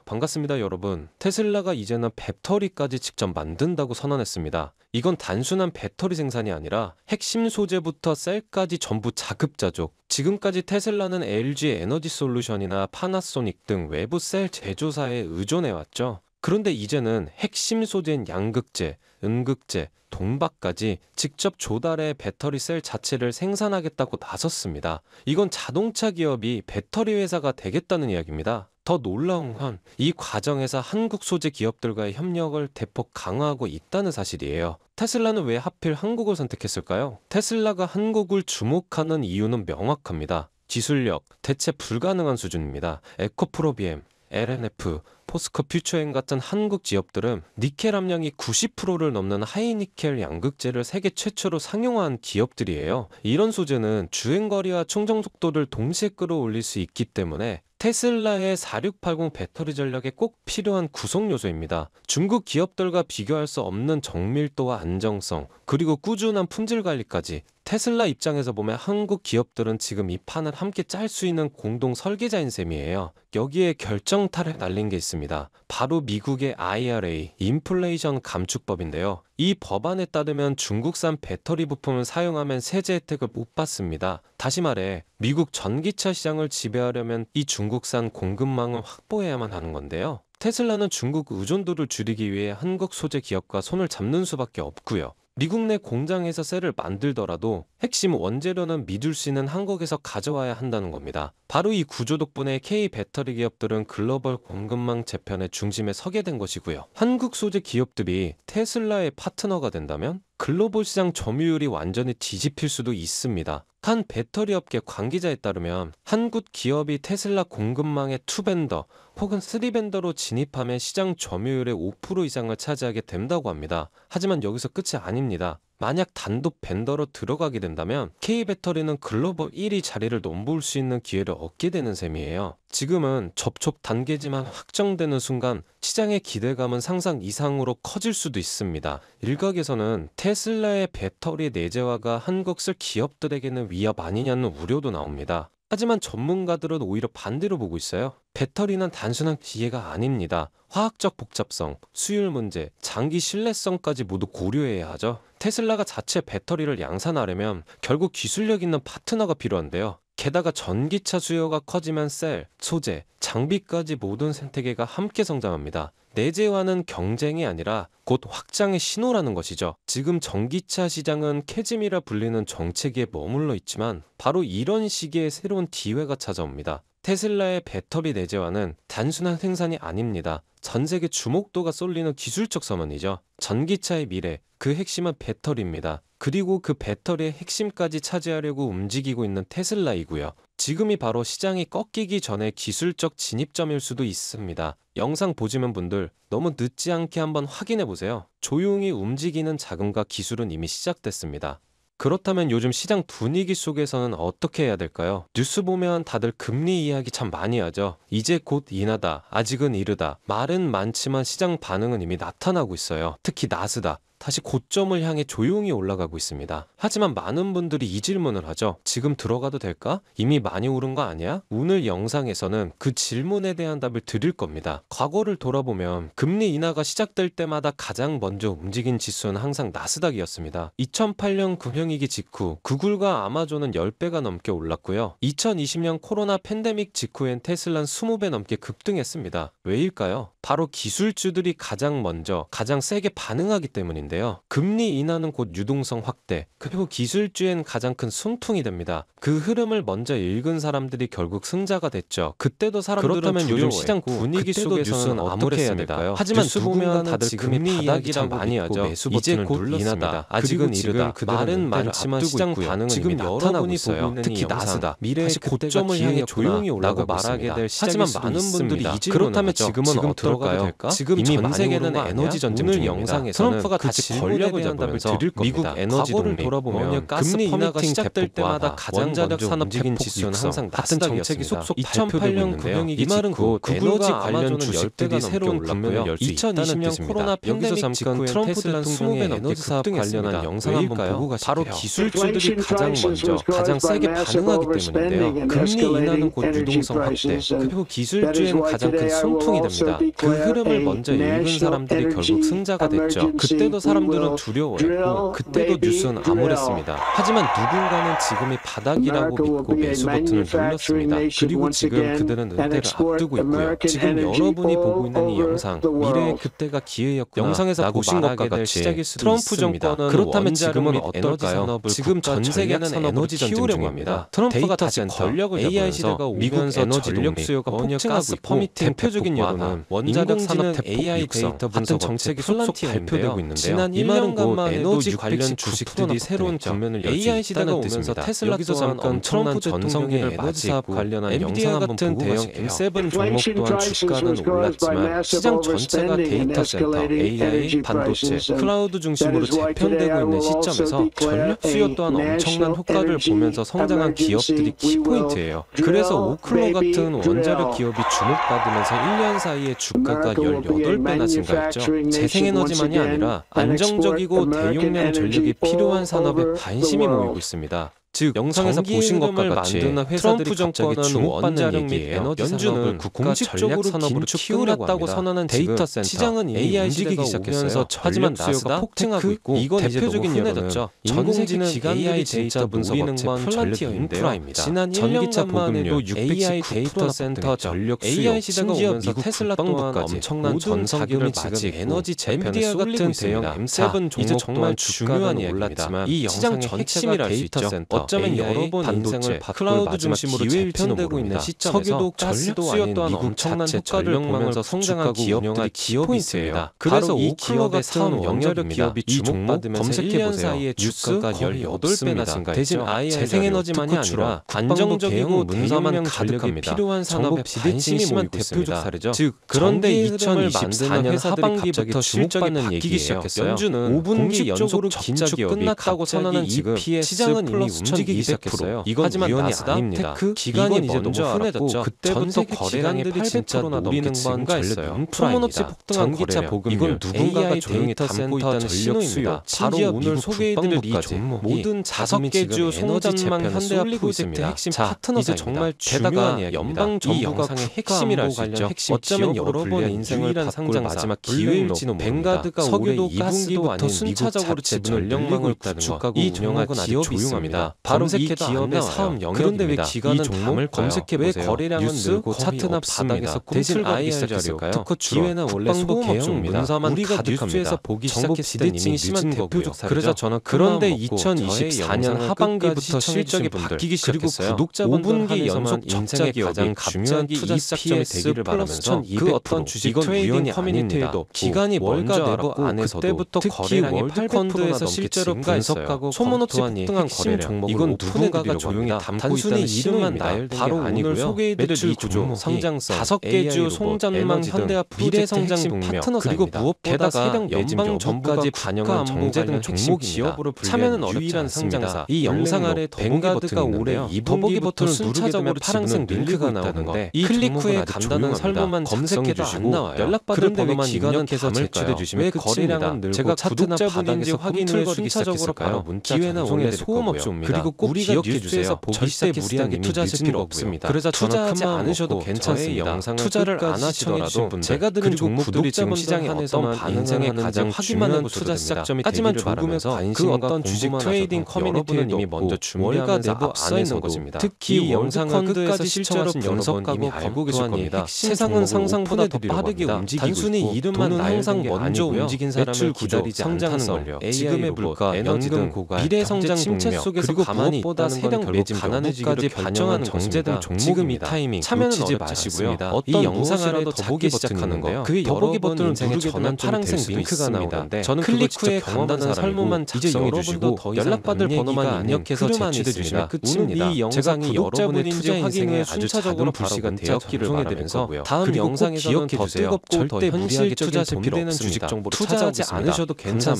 반갑습니다, 여러분. 테슬라가 이제는 배터리까지 직접 만든다고 선언했습니다. 이건 단순한 배터리 생산이 아니라 핵심 소재부터 셀까지 전부 자급자족. 지금까지 테슬라는 LG 에너지 솔루션이나 파나소닉 등 외부 셀 제조사에 의존해왔죠. 그런데 이제는 핵심 소재인 양극재, 음극재, 동박까지 직접 조달해 배터리 셀 자체를 생산하겠다고 나섰습니다. 이건 자동차 기업이 배터리 회사가 되겠다는 이야기입니다. 더 놀라운 건 이 과정에서 한국 소재 기업들과의 협력을 대폭 강화하고 있다는 사실이에요. 테슬라는 왜 하필 한국을 선택했을까요? 테슬라가 한국을 주목하는 이유는 명확합니다. 기술력, 대체 불가능한 수준입니다. 에코프로비엠, LNF, 포스코 퓨처엠 같은 한국 기업들은 니켈 함량이 90%를 넘는 하이니켈 양극재를 세계 최초로 상용화한 기업들이에요. 이런 소재는 주행거리와 충전 속도를 동시에 끌어올릴 수 있기 때문에 테슬라의 4680 배터리 전략에 꼭 필요한 구성 요소입니다. 중국 기업들과 비교할 수 없는 정밀도와 안정성, 그리고 꾸준한 품질 관리까지 테슬라 입장에서 보면 한국 기업들은 지금 이 판을 함께 짤 수 있는 공동 설계자인 셈이에요. 여기에 결정타를 날린 게 있습니다. 바로 미국의 IRA, 인플레이션 감축법인데요. 이 법안에 따르면 중국산 배터리 부품을 사용하면 세제 혜택을 못 받습니다. 다시 말해 미국 전기차 시장을 지배하려면 이 중국산 공급망을 확보해야만 하는 건데요. 테슬라는 중국 의존도를 줄이기 위해 한국 소재 기업과 손을 잡는 수밖에 없고요. 미국 내 공장에서 셀을 만들더라도 핵심 원재료는 믿을 수 있는 한국에서 가져와야 한다는 겁니다. 바로 이 구조 덕분에 K 배터리 기업들은 글로벌 공급망 재편의 중심에 서게 된 것이고요. 한국 소재 기업들이 테슬라의 파트너가 된다면 글로벌 시장 점유율이 완전히 뒤집힐 수도 있습니다. 한 배터리 업계 관계자에 따르면 한국 기업이 테슬라 공급망의 2벤더 혹은 3벤더로 진입하면 시장 점유율의 5% 이상을 차지하게 된다고 합니다. 하지만 여기서 끝이 아닙니다. 만약 단독 벤더로 들어가게 된다면 K배터리는 글로벌 1위 자리를 넘볼 수 있는 기회를 얻게 되는 셈이에요. 지금은 접촉 단계지만 확정되는 순간 시장의 기대감은 상상 이상으로 커질 수도 있습니다. 일각에서는 테슬라의 배터리 내재화가 한국설 기업들에게는 위협 아니냐는 우려도 나옵니다. 하지만 전문가들은 오히려 반대로 보고 있어요. 배터리는 단순한 기계가 아닙니다. 화학적 복잡성, 수율 문제, 장기 신뢰성까지 모두 고려해야 하죠. 테슬라가 자체 배터리를 양산하려면 결국 기술력 있는 파트너가 필요한데요. 게다가 전기차 수요가 커지면 셀, 소재, 장비까지 모든 생태계가 함께 성장합니다. 내재화는 경쟁이 아니라 곧 확장의 신호라는 것이죠. 지금 전기차 시장은 캐즘이라 불리는 정체기에 머물러 있지만 바로 이런 시기에 새로운 기회가 찾아옵니다. 테슬라의 배터리 내재화는 단순한 생산이 아닙니다. 전 세계 주목도가 쏠리는 기술적 선언이죠. 전기차의 미래, 그 핵심은 배터리입니다. 그리고 그 배터리의 핵심까지 차지하려고 움직이고 있는 테슬라이고요. 지금이 바로 시장이 꺾이기 전에 기술적 진입점일 수도 있습니다. 영상 보시는 분들 너무 늦지 않게 한번 확인해 보세요. 조용히 움직이는 자금과 기술은 이미 시작됐습니다. 그렇다면 요즘 시장 분위기 속에서는 어떻게 해야 될까요? 뉴스 보면 다들 금리 이야기 참 많이 하죠. 이제 곧 인하다, 아직은 이르다. 말은 많지만 시장 반응은 이미 나타나고 있어요. 특히 나스닥. 다시 고점을 향해 조용히 올라가고 있습니다. 하지만 많은 분들이 이 질문을 하죠. 지금 들어가도 될까? 이미 많이 오른 거 아니야? 오늘 영상에서는 그 질문에 대한 답을 드릴 겁니다. 과거를 돌아보면 금리 인하가 시작될 때마다 가장 먼저 움직인 지수는 항상 나스닥이었습니다. 2008년 금융위기 직후 구글과 아마존은 10배가 넘게 올랐고요. 2020년 코로나 팬데믹 직후엔 테슬라는 20배 넘게 급등했습니다. 왜일까요? 바로 기술주들이 가장 먼저 가장 세게 반응하기 때문입니다. 금리 인하는 곧 유동성 확대, 그리고 기술주엔 가장 큰 숨통이 됩니다. 그 흐름을 먼저 읽은 사람들이 결국 승자가 됐죠. 그때도 사람들은 그렇다면 요즘 시장 분위기 속에서는 어떻게 해야 될까요? 하지만 뉴스 보면 다들 금리 이야기랑 많이 하죠. 이제 곧 인하다, 아직은 이르다. 말은 많지만 시장 반응은 지금 이미 나타나고 있어요. 특히 나스닥, 미래의 고점을 향해 조용히 올라가고 말하게 될 시장일 수도 있습니다. 그렇다면 지금은 어떨까요? 어떨까요? 지금 전 세계는 에너지 전쟁 중입니다. 영상에서는 트럼프가 다시 권력을 잡으면서 미국 에너지 동맹, 돌아보면 금리 인하가 시작될 때마다 가장 원자력 산업 움직인 지수는 항상 같은 정책이 속속 2008년 금융위기 이 말은 곧 에너지 관련 주식들이 새로운 분면을 열 수 있다는 뜻입니다. 코로나 팬데믹 직후엔 트럼프 대통령의 에너지 사업 관련한 영상 한번 보고 가실게요. 바로 기술주들이 가장 먼저 가장 세게 반응하기 때문인데요. 금리 인하는 곧 유동성 확대, 그리고 기술주에는 가장 큰 숨통이 됩니다. 그 흐름을 먼저 읽은 사람들이 결국 승자가 됐죠. 그때도 사람들은 두려워했고 그때도 뉴스는 암울했습니다. 하지만 누군가는 지금이 바닥이라고 믿고 매수 버튼을 눌렀습니다. 그리고 지금 그들은 은퇴를 앞두고 있고요. 지금 여러분이 보고 있는 이 영상, 미래의 그때가 기회였구나 영상에서 보신 것과 같이 트럼프 정권은 그렇다면 지금은 어떨까요? 지금 전 세계는 에너지 전쟁 중입니다. 트럼프가 다시 권력을 AI 시대가 오면서 에너지 전력 수요가 폭증하고 있고 대표적인 예로는 원자력 산업 AI 데이터 분석 정책이 속속 발표되고 있는데요. 지난 1년간만 에너지 관련 주식들이 새로운局面을 열 수 있다는 뜻입니다. 테슬라 여기서 잠깐 트럼프 전성기를 에너지 사업 관련한 영상 한번 보고 가실게요. M7 종목 또한 주가는 올랐지만 시장 전체가 데이터 센터, AI, 반도체, 클라우드 중심으로 재편되고 있는 시점에서 전력 수요 또한 엄청난 효과를 보면서 성장한 기업들이 키포인트예요. 그래서 오클로 같은 원자력 기업이 주목받으면서 1년 사이에 주가가 18배나 증가했죠. 재생에너지만이 아니라 안정적이고 대용량 전력이 필요한 산업에 관심이 모이고 있습니다. 즉 영상에서 보신 것과 같이 트럼프 정권은 주목받는 얘기예요. 연준은 국가 전략 산업으로 키우겠다고 선언한 데이터 센터, 시장은 AI 움직이기 시작했어요. 하지만 나스닥 폭증하고 있고 이건 대표적인 예로는 전공지능 AI 데이터 분석 업체 플란티어인데요. 지난 1년간만 해도 619% 센터 전력 수요, 심지어 미국 테슬라 또한 엄청난 전성기를 맞이 에너지 재팬에 쏠리고 있습니다. M7 종목 정말 중요한 이야기입니다. 이 영상의 핵심이랄 수 있죠. 어쩌면 여러 번 인생을 클라우드 중심으로 재편되고 있는 시점에서 가스도 수요 또한 엄청난 효과를 보면서 성장한 기업들이 키포인트예요. 그래서 이 기업의 사업 영역력 기업이 주목받으면서 검색해보세요. 주가가 18배나 증가했죠. 대신 재생에너지만이 아니라 안정적이고 문서만 가득합니다. 필요한 산업에 관심이 심한 대표적 사례죠. 즉 그런데 2024년 하반기부터 실적이 바뀌기 시작했어요. 연준은 5분기 연속 긴축 끝났다고 선언한 지금 시장은 이미 움직이기 시작했어요. 이건 우연이 아닙니다. 기간이 이제 너무 흔해졌죠. 그때부터 거래량이 800%나 넘게 증가했어요. 소문없이 폭등한 전기차 보급률, 이건 누군가가 조용히 담고 있다는 신호입니다. 바로 오늘 소개해드릴 이 종목이 모든 5개 주 송전망 현대화 프로젝트 핵심 파트너사입니다. 정말 중요한 이야기입니다. 이 영상의 핵심이랄 수 있죠. 어쩌면 여러분의 인생을 바꿀 마지막 기회일지도 모릅니다. 벤가드가 석유도 가스부터 순차적으로 전력망을 구축하고 운영한 기업이 있습니다. 바로 이 기업의 사업 영역입니다. 그런데 왜 기관은 담을 검색해보세요. 왜 거래량은 늘고 차트나 바닥에서 꿈틀거리기 시작했을까요? 특허 기회는 원래 소금업종입니다. 우리가 뉴스에서 보기 시작했을 때 이미 심한 대표적 사례죠. 그래서 저는 그런데 2024년 하반기부터 실적이 바뀌기 시작했어요. 그리고 구독자분들 5분기 연속 적자 기업이 중요한 투자 시작점이 되기를 바라면서 그 어떤 주식 트레이딩 커뮤니티에도 기관이 뭔가 내고 안에서도 그때부터 거래량이 800%에서 실제로 분석하고 소문없이 폭등한 거래량 이건 누군가가 조용히 담고 있다는 이름만 나열된 바로 오늘 소개해드릴 이 구조, 성장성, 5개 주 송전망 현대화 미래 성장 동력 그리고 무엇보다 연방 정부까지 반영한 정제 등 종목입니다. 참여는 유일한 상장사. 이 영상 아래 벤가드가 올해 2분기 버튼을 누르게 되면 파란색 링크가 나오는 건데 이 클릭 후에 간단한 설문만 검색해도 안 나와요. 연락받을 번호만 입력해서 제출해 주시면 왜 거래량은 늘고 제가 구독자분인지 확인을 순차적으로 바로 문자 기회는 소음업종입니다. 그리고 꼭 기억해 주세요. 절대 무리하게 투자하실 필요 없습니다. 그래서 투자하지 않으셔도 괜찮습니다. 투자를 안 하시더라도 제가 드린 종목들이 지금 시장에 어떤 반응을 하는지 확인하는 투자 시작점이 하지만 조금에서 그 어떤 주식 트레이딩 커뮤니티는 이미 먼저 준비하고 내부 앞서 있는 것입니다. 특히 영상을 끝까지 실제로 분석하고 알고 계실 겁니다. 세상은 상상보다 더 빠르게 움직이고 단순히 이름만 항상 먼저 움직인 사람을 기다리지 않다는 걸요. 지금의 물가, 연금 고갈, 미래 성장 동력 그리고 가만히 있다는 세력 매진 가난해지기를 결정하는 정제 등 종목입니다. 지금 이 타이밍 참여는 어렵지 마시고요. 어떤 영상 아래도 더보기 시작하는 거 그 여러 번 인생의 전환 파란색 링크가 나오는데 저는 클릭 후에 간단한 설문만 작성해 주시고 연락받을 번호만 입력해서 제출해 주시면 끝입니다. 이 영상이 여러분의 투자 인생에 아주 작은 불씨가 되었기를 바라면서 다음 영상에서는 더 뜨겁고 더 현실적인 돈 되는 주식 정보를 투자하지 않으셔도 괜찮습니다.